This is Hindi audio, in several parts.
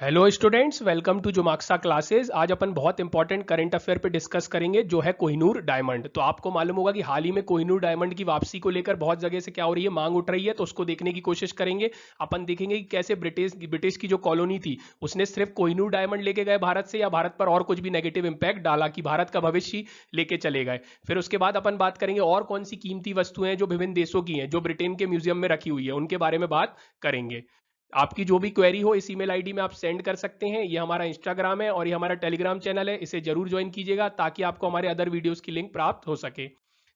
हेलो स्टूडेंट्स, वेलकम टू जुमाक्सा क्लासेस। आज अपन बहुत इंपॉर्टेंट करंट अफेयर पे डिस्कस करेंगे जो है कोहिनूर डायमंड। तो आपको मालूम होगा कि हाल ही में कोहिनूर डायमंड की वापसी को लेकर बहुत जगह से क्या हो रही है, मांग उठ रही है। तो उसको देखने की कोशिश करेंगे। अपन देखेंगे कि कैसे ब्रिटिश की जो कॉलोनी थी उसने सिर्फ कोहिनूर डायमंड लेके गए भारत से, या भारत पर और कुछ भी नेगेटिव इंपैक्ट डाला कि भारत का भविष्य लेके चले गए। फिर उसके बाद अपन बात करेंगे और कौन सी कीमती वस्तुएं हैं जो विभिन्न देशों की हैं, जो ब्रिटेन के म्यूजियम में रखी हुई है, उनके बारे में बात करेंगे। आपकी जो भी क्वेरी हो इस ईमेल आईडी में आप सेंड कर सकते हैं। ये हमारा इंस्टाग्राम है और ये हमारा टेलीग्राम चैनल है, इसे जरूर ज्वाइन कीजिएगा ताकि आपको हमारे अदर वीडियोस की लिंक प्राप्त हो सके।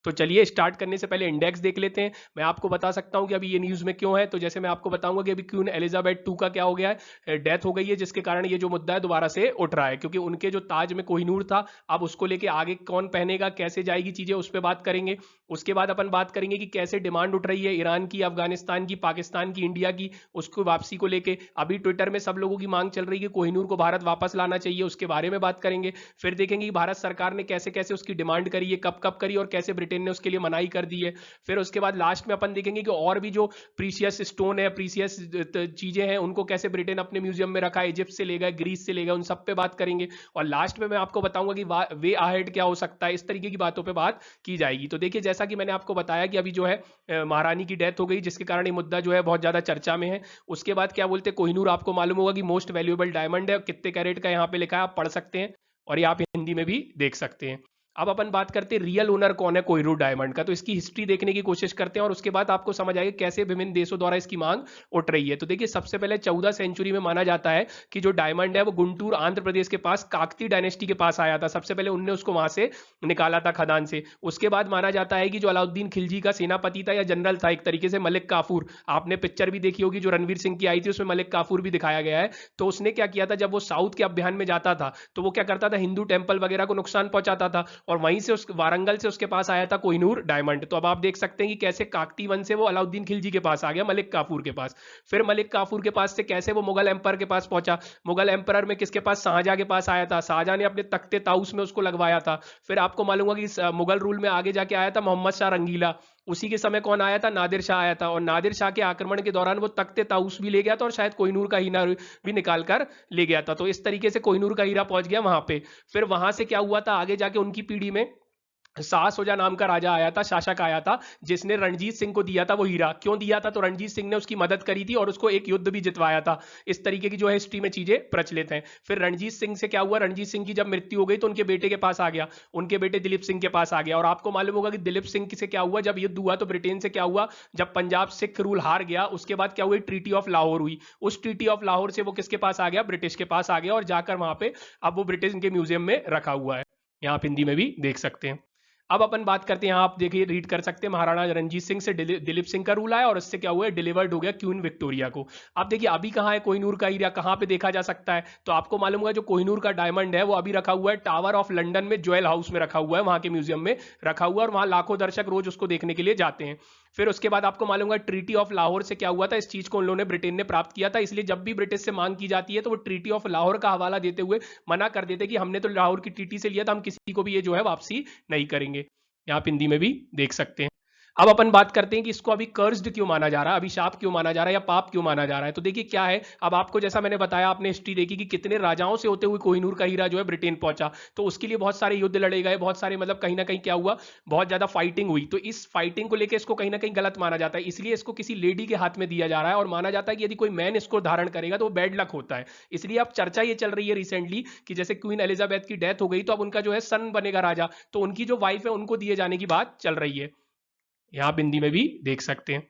तो चलिए स्टार्ट करने से पहले इंडेक्स देख लेते हैं। मैं आपको बता सकता हूं कि अभी ये न्यूज में क्यों है। तो जैसे मैं आपको बताऊंगा कि अभी क्वीन एलिजाबेथ 2 का क्या हो गया है, डेथ हो गई है, जिसके कारण ये जो मुद्दा है दोबारा से उठ रहा है, क्योंकि उनके जो ताज में कोहिनूर था, अब उसको लेके आगे कौन पहनेगा, कैसे जाएगी चीजें, उस पर बात करेंगे। उसके बाद अपन बात करेंगे कि कैसे डिमांड उठ रही है ईरान की, अफगानिस्तान की, पाकिस्तान की, इंडिया की, उसको वापसी को लेके। अभी ट्विटर में सब लोगों की मांग चल रही है कि कोहिनूर को भारत वापस लाना चाहिए, उसके बारे में बात करेंगे। फिर देखेंगे कि भारत सरकार ने कैसे कैसे उसकी डिमांड करी है, कब कब करी, और कैसे ब्रिटेन ने उसके लिए मनाई कर दी है। फिर उसके बाद लास्ट में अपन देखेंगे कि और भी जो प्रीशियस स्टोन है, प्रीशियस चीजें हैं, उनको कैसे ब्रिटेन अपने म्यूजियम में रखा है, इजिप्ट से ले गए, ग्रीस से ले गए, उन सब पे बात करेंगे। और लास्ट में मैं आपको बताऊंगा कि वे अहेड क्या हो सकता है, इस तरीके की बातों पे बात की जाएगी। तो देखिए, जैसा कि मैंने आपको बताया कि अभी जो है महारानी की डेथ हो गई, जिसके कारण ये मुद्दा जो है बहुत ज्यादा चर्चा में है। उसके बाद क्या बोलते हैं, कोहिनूर आपको मालूम होगा कि मोस्ट वैल्यूएबल डायमंड है, कितने कैरेट का यहाँ पे लिखा है, आप पढ़ सकते हैं और ये आप हिंदी में भी देख सकते हैं। अब अपन बात करते हैं रियल ओनर कौन है कोहिनूर डायमंड का। तो इसकी हिस्ट्री देखने की कोशिश करते हैं और उसके बाद आपको समझ आएगा कैसे विभिन्न देशों द्वारा इसकी मांग उठ रही है। तो देखिए, सबसे पहले 14 सेंचुरी में माना जाता है कि जो डायमंड है वो गुंटूर आंध्र प्रदेश के पास काकती डायनेस्टी के पास आया था। सबसे पहले उनने उसको वहां से निकाला था खदान से। उसके बाद माना जाता है कि जो अलाउद्दीन खिलजी का सेनापति था या जनरल था एक तरीके से, मलिक काफूर, आपने पिक्चर भी देखी होगी जो रणवीर सिंह की आई थी, उसमें मलिक काफूर भी दिखाया गया है। तो उसने क्या किया था, जब वो साउथ के अभियान में जाता था तो वो क्या करता था, हिंदू टेम्पल वगैरह को नुकसान पहुंचाता था, और वहीं से उस वारंगल से उसके पास आया था कोहिनूर डायमंड। तो अब आप देख सकते हैं कि कैसे काकती वन से वो अलाउद्दीन खिलजी के पास आ गया, मलिक काफूर के पास। फिर मलिक काफूर के पास से कैसे वो मुगल एम्पायर के पास पहुंचा, मुगल एम्पायर में किसके पास, शाहजहां के पास आया था, शाहजहां ने अपने तख्ते ताउस में उसको लगवाया था। फिर आपको मालूम होगा कि मुगल रूल में आगे जाके आया था मोहम्मद शाह रंगीला। उसी के समय कौन आया था, नादिर शाह आया था, और नादिर शाह के आक्रमण के दौरान वो तख्ते ताउस भी ले गया था और शायद कोहिनूर का हीरा भी निकाल कर ले गया था। तो इस तरीके से कोहिनूर का हीरा पहुंच गया वहां पे। फिर वहां से क्या हुआ था, आगे जाके उनकी पीढ़ी में शाह सुजा नाम का राजा आया था, शासक आया था, जिसने रणजीत सिंह को दिया था वो हीरा। क्यों दिया था, तो रणजीत सिंह ने उसकी मदद करी थी और उसको एक युद्ध भी जितवाया था। इस तरीके की जो है हिस्ट्री में चीजें प्रचलित हैं। फिर रणजीत सिंह से क्या हुआ, रणजीत सिंह की जब मृत्यु हो गई तो उनके बेटे के पास आ गया, उनके बेटे दिलीप सिंह के पास आ गया। और आपको मालूम होगा कि दिलीप सिंह से क्या हुआ, जब युद्ध हुआ तो ब्रिटेन से क्या हुआ, जब पंजाब सिख रूल हार गया, उसके बाद क्या हुई, ट्रीटी ऑफ लाहौर हुई। उस ट्रीटी ऑफ लाहौर से वो किसके पास आ गया, ब्रिटिश के पास आ गया, और जाकर वहां पे अब वो ब्रिटिश के म्यूजियम में रखा हुआ है। यहाँ आप हिंदी में भी देख सकते हैं। अब अपन बात करते हैं, यहाँ आप देखिए रीड कर सकते हैं, महाराणा रणजीत सिंह से दिलीप सिंह का रूल आया और उससे क्या हुआ, डिलीवर्ड हो गया क्वीन विक्टोरिया को। आप देखिए अभी कहाँ है कोहिनूर का हीरा, कहाँ पे देखा जा सकता है। तो आपको मालूम होगा जो कोहिनूर का डायमंड है वो अभी रखा हुआ है टावर ऑफ लंदन में, ज्वेल हाउस में रखा हुआ है, वहां के म्यूजियम में रखा हुआ है, और वहां लाखों दर्शक रोज उसको देखने के लिए जाते हैं। फिर उसके बाद आपको मालूम होगा ट्रीटी ऑफ लाहौर से क्या हुआ था, इस चीज को उन लोगों ने, ब्रिटेन ने प्राप्त किया था। इसलिए जब भी ब्रिटिश से मांग की जाती है तो वो ट्रीटी ऑफ लाहौर का हवाला देते हुए मना कर देते कि हमने तो लाहौर की ट्रीटी से लिया था, हम किसी को भी ये जो है वापसी नहीं करेंगे। यहाँ आप हिंदी में भी देख सकते हैं। अब अपन बात करते हैं कि इसको अभी कर्स्ड क्यों माना जा रहा है, अभिशाप क्यों माना जा रहा है, या पाप क्यों माना जा रहा है। तो देखिए क्या है, अब आपको जैसा मैंने बताया, आपने हिस्ट्री देखी कि कितने राजाओं से होते हुए कोहिनूर का हीरा जो है ब्रिटेन पहुंचा। तो उसके लिए बहुत सारे युद्ध लड़े गए, बहुत सारे मतलब कहीं ना कहीं क्या हुआ, बहुत ज्यादा फाइटिंग हुई। तो इस फाइटिंग को लेकर इसको कहीं ना कहीं गलत माना जाता है, इसलिए इसको किसी लेडी के हाथ में दिया जा रहा है, और माना जाता है कि यदि कोई मैन इसको धारण करेगा तो वो बैड लक होता है। इसलिए अब चर्चा ये चल रही है रिसेंटली कि जैसे क्वीन एलिजाबेथ की डेथ हो गई तो अब उनका जो है सन बनेगा राजा, तो उनकी जो वाइफ है उनको दिए जाने की बात चल रही है। यहाँ आप हिंदी में भी देख सकते हैं।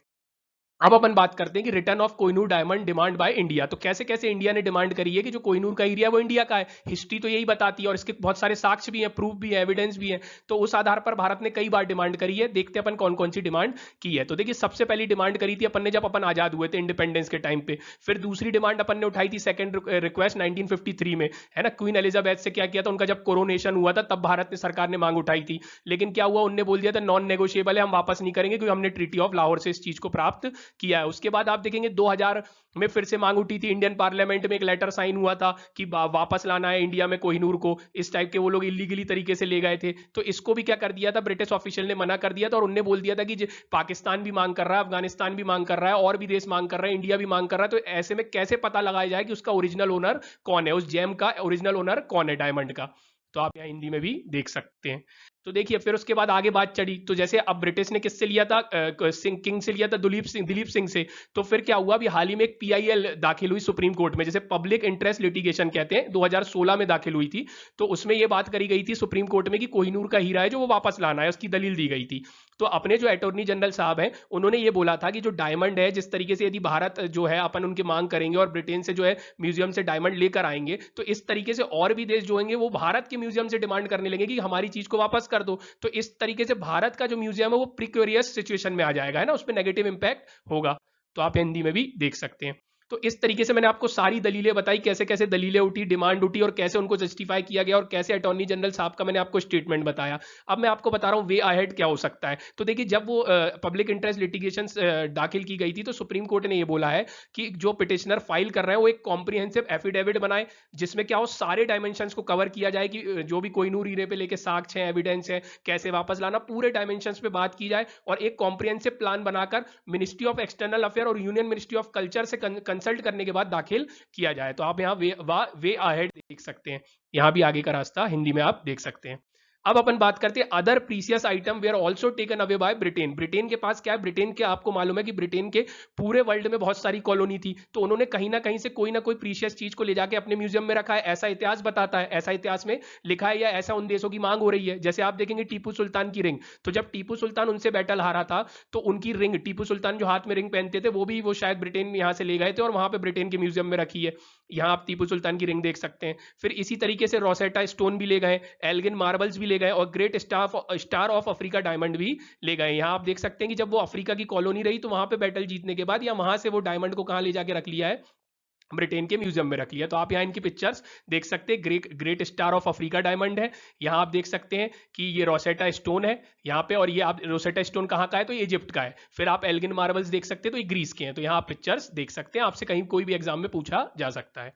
अब अपन बात करते हैं कि return of Kohinoor diamond demand by India. तो कैसे कैसे इंडिया ने डिमांड करी है कि जो कोहिनूर का हीरा है वो इंडिया का है। हिस्ट्री तो यही बताती है और इसके बहुत सारे साक्ष्य भी हैं, प्रूफ भी है, एविडेंस भी है। तो उस आधार पर भारत ने कई बार डिमांड करी है। देखते हैं अपन कौन कौन सी डिमांड की है। तो देखिए, सबसे पहली डिमांड करी थी अपन ने जब अपन आजाद हुए थे इंडिपेंडेंस के टाइम पे। फिर दूसरी डिमांड अपन ने उठाई थी, सेकंड रिक्वेस्ट 1953 में, है ना, क्वीन एलिजाबेथ से क्या किया था, उनका जब कोरोनेशन हुआ था तब भारत ने, सरकार ने मांग उठाई थी। लेकिन क्या हुआ, उनने बोल दिया था नॉन नेगोशिएबल है, हम वापस नहीं करेंगे, क्योंकि हमने ट्रीटी ऑफ लाहौर से इस चीज को प्राप्त किया है। उसके बाद आप देखेंगे 2000 में फिर से मांग उठी थी, इंडियन पार्लियामेंट में एक लेटर साइन हुआ था कि वापस लाना है इंडिया में कोहिनूर को, इस टाइप के वो लोग इलीगली तरीके से ले गए थे। तो इसको भी क्या कर दिया था, ब्रिटिश ऑफिशियल ने मना कर दिया था और उनने बोल दिया था कि पाकिस्तान भी मांग कर रहा है, अफगानिस्तान भी मांग कर रहा है, और भी देश मांग कर रहे हैं, इंडिया भी मांग कर रहा है, तो ऐसे में कैसे पता लगाया जाए कि उसका ओरिजिनल ओनर कौन है, उस जेम का ओरिजिनल ओनर कौन है डायमंड का। तो आप यहाँ हिंदी में भी देख सकते हैं। तो देखिए फिर उसके बाद आगे बात चढ़ी, तो जैसे अब ब्रिटिश ने किससे लिया था, किंग से लिया था, दिलीप सिंह से। तो फिर क्या हुआ, अभी हाल ही में एक पीआईएल दाखिल हुई सुप्रीम कोर्ट में, जैसे पब्लिक इंटरेस्ट लिटिगेशन कहते हैं, 2016 में दाखिल हुई थी। तो उसमें यह बात करी गई थी सुप्रीम कोर्ट में कि कोहिनूर का हीरा है जो वो वापस लाना है, उसकी दलील दी गई थी। तो अपने जो अटॉर्नी जनरल साहब हैं उन्होंने ये बोला था कि जो डायमंड है, जिस तरीके से यदि भारत जो है अपन उनकी मांग करेंगे और ब्रिटेन से जो है म्यूजियम से डायमंड लेकर आएंगे, तो इस तरीके से और भी देश जो होंगे वो भारत के म्यूजियम से डिमांड करने लगेंगे कि हमारी चीज को वापस कर दो। तो इस तरीके से भारत का जो म्यूजियम है वो प्रिक्योरियस सिचुएशन में आ जाएगा, है ना, उसमें नेगेटिव इंपैक्ट होगा। तो आप हिंदी में भी देख सकते हैं। तो इस तरीके से मैंने आपको सारी दलीलें बताई, कैसे कैसे दलीलें उठी, डिमांड उठी, और कैसे उनको जस्टिफाई किया गया, और कैसे अटॉर्नी जनरल साहब का मैंने आपको स्टेटमेंट बताया। अब मैं आपको बता रहा हूँ वे अहेड क्या हो सकता है। तो देखिए जब वो पब्लिक इंटरेस्ट लिटिगेशन दाखिल की गई थी तो सुप्रीम कोर्ट ने ये बोला है कि जो पिटिशनर फाइल कर रहे हैं वो एक कॉम्प्रिहेंसिव एफिडेविट बनाए, जिसमें क्या हो, सारे डायमेंशंस को कवर किया जाए कि जो भी कोहिनूर हीरे पे लेके साक्ष्य है, एविडेंस है, कैसे वापस लाना, पूरे डायमेंशंस पे बात की जाए, और एक कॉम्प्रिहेंसिव प्लान बनाकर मिनिस्ट्री ऑफ एक्सटर्नल अफेयर और यूनियन मिनिस्ट्री ऑफ कल्चर से कंसल्ट करने के बाद दाखिल किया जाए। तो आप यहाँ वे अहेड देख सकते हैं, यहाँ भी आगे का रास्ता हिंदी में आप देख सकते हैं। अब अपन बात करते हैं other precious item where also taken away by Britain. Britain के पास क्या है, ब्रिटेन के आपको मालूम है कि ब्रिटेन के पूरे वर्ल्ड में बहुत सारी कॉलोनी थी, तो उन्होंने कहीं ना कहीं से कोई ना कोई प्रीशियस चीज को ले जाके अपने म्यूजियम में रखा है, ऐसा इतिहास बताता है, ऐसा इतिहास में लिखा है, या ऐसा उन देशों की मांग हो रही है। जैसे आप देखेंगे टीपू सुल्तान की रिंग, तो जब टीपू सुल्तान उनसे बैटल हारा था तो उनकी रिंग, टीपू सुल्तान जो हाथ में रिंग पहनते थे वो भी वो शायद ब्रिटेन यहाँ से ले गए थे और वहां पे ब्रिटेन के म्यूजियम में रखी है। यहाँ आप टीपू सुल्तान की रिंग देख सकते हैं। फिर इसी तरीके से रोसेटा स्टोन भी ले गए, एल्गिन मार्बल्स भी ले गए, और great star of Africa diamond भी ले गए। यहाँ आप देख सकते हैं कि जब वो अफ्रीका की कॉलोनी रही तो वहां पे बैटल जीतने के बाद या वहां से वो डायमंड को कहां ले जाके रख लिया है, ब्रिटेन के म्यूजियम में रख लिया। तो आप यहाँ इनकी पिक्चर्स देख सकते हैं, great star of Africa diamond है, यहाँ आप देख सकते हैं कि ये रोसेटा स्टोन है यहाँ पे, और ये आप रोसेटा स्टोन कहाँ का है, तो ये इजिप्ट का है। फिर आप एल्गिन मार्बल्स देख सकते हैं, तो ये ग्रीस के हैं। तो यहाँ आप पिक्चर्स देख सकते हैं, आपसे कहीं कोई भी एग्जाम में पूछा जा सकता है।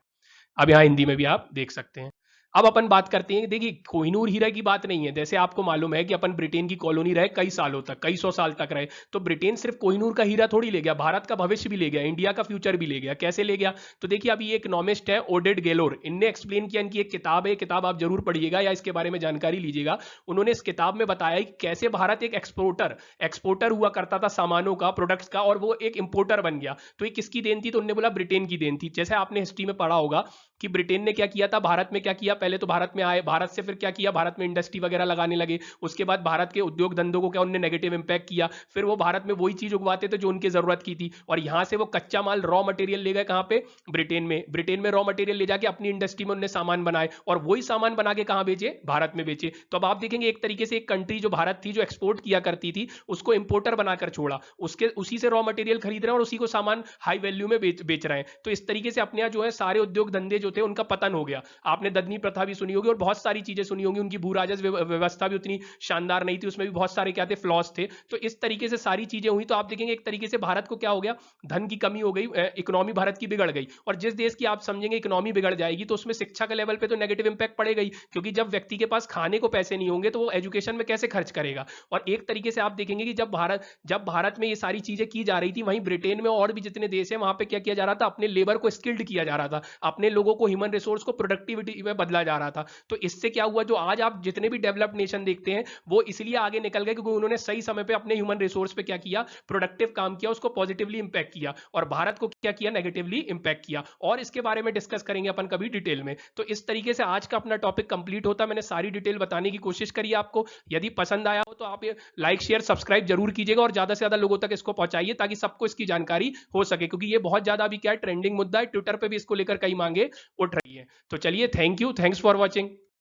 अब यहाँ हिंदी में भी आप देख सकते हैं। अब अपन बात करते हैं, देखिए कोहिनूर हीरा की बात नहीं है, जैसे आपको मालूम है कि अपन ब्रिटेन की कॉलोनी रहे कई सालों तक, कई सौ साल तक रहे, तो ब्रिटेन सिर्फ कोहिनूर का हीरा थोड़ी ले गया, भारत का भविष्य भी ले गया, इंडिया का फ्यूचर भी ले गया। कैसे ले गया, तो देखिए अभी इकोनॉमिस्ट है ओडेड गेलोर, इनने एक्सप्लेन किया, इनकी एक किताब है, किताब आप जरूर पढ़िएगा या इसके बारे में जानकारी लीजिएगा। उन्होंने इस किताब में बताया कि कैसे भारत एक एक्सपोर्टर हुआ करता था सामानों का, प्रोडक्ट्स का, और वो एक इंपोर्टर बन गया। तो ये किसकी देन थी, तो उन्होंने बोला ब्रिटेन की देन थी। जैसे आपने हिस्ट्री में पढ़ा होगा कि ब्रिटेन ने क्या किया था, भारत में क्या किया, पहले तो भारत में आए, भारत से फिर क्या किया, भारत में इंडस्ट्री वगैरह लगाने लगे, उसके बाद भारत के उद्योग धंधों को क्या उन्होंने नेगेटिव इंपैक्ट किया, फिर वो भारत में वही चीज उगवाते थे जो उनकी जरूरत की थी, और यहां से वो कच्चा माल रॉ मटेरियल ले गए कहां पे, ब्रिटेन में रॉ मटेरियल ले जाके अपनी इंडस्ट्री में उन्होंने सामान बनाए, और वही सामान बना के कहां बेचे, भारत में बेचे। तो अब आप देखेंगे एक तरीके से एक कंट्री जो भारत थी, जो एक्सपोर्ट किया करती थी, उसको इंपोर्टर बनाकर छोड़ा, उसी से रॉ मटेरियल खरीद रहे हैं और उसी को सामान हाई वैल्यू में बेच रहे हैं। तो इस तरीके से अपने यहाँ जो है सारे उद्योग धंधे जो थे उनका पतन हो गया। आपने ददनी प्रथा भी सुनी होगी और बहुत सारी चीजें सुनी होंगी, उनकी भू राजस्व व्यवस्था भी उतनी शानदार नहीं थी, उसमें भी बहुत सारे क्या थे, फ्लॉज थे। तो इस तरीके से सारी चीजें हुई, तो आप देखेंगे एक तरीके से भारत को क्या हो गया, धन की कमी हो गई, इकोनॉमी भारत की बिगड़ गई। और जिस देश की आप समझेंगे इकोनॉमी बिगड़ जाएगी तो उसमें शिक्षा के लेवल पे तो नेगेटिव इंपैक्ट पड़ेगा ही, क्योंकि जब व्यक्ति के पास खाने को पैसे नहीं होंगे तो वो एजुकेशन में कैसे खर्च करेगा। और एक तरीके से आप देखेंगे कि जब भारत में ये सारी चीजें की जा रही थी, वहीं ब्रिटेन में और भी जितने देश हैं वहां पे क्या किया जा रहा था, अपने लेबर को स्किल्ड किया जा रहा था, अपने लोगों को, ह्यूमन रिसोर्स को प्रोडक्टिविटी में बदला जा रहा था। तो इससे क्या हुआ, जो आज आप जितने भी डेवलप्ड नेशन देखते हैं वो इसलिए आगे निकल गए क्योंकि उन्होंने सही समय पे अपने ह्यूमन रिसोर्स पे क्या किया, प्रोडक्टिव काम किया, उसको पॉजिटिवली इंपैक्ट किया, और भारत को क्या किया, नेगेटिवली इंपैक्ट किया। और इसके बारे में डिस्कस करेंगे अपन कभी डिटेल में। तो इस तरीके से आज का अपना टॉपिक कंप्लीट होता है। मैंने सारी डिटेल बताने की कोशिश करी आपको। यदि पसंद आया हो तो आप लाइक शेयर सब्सक्राइब जरूर कीजिएगा और ज्यादा से ज्यादा लोगों तक इसको पहुंचाइए ताकि सबको इसकी जानकारी हो सके, क्योंकि ये बहुत ज्यादा अभी क्या है, ट्रेंडिंग मुद्दा है, ट्विटर पे भी इसको लेकर कई मांगे उठ रही है। तो चलिए, thank you, thanks for watching.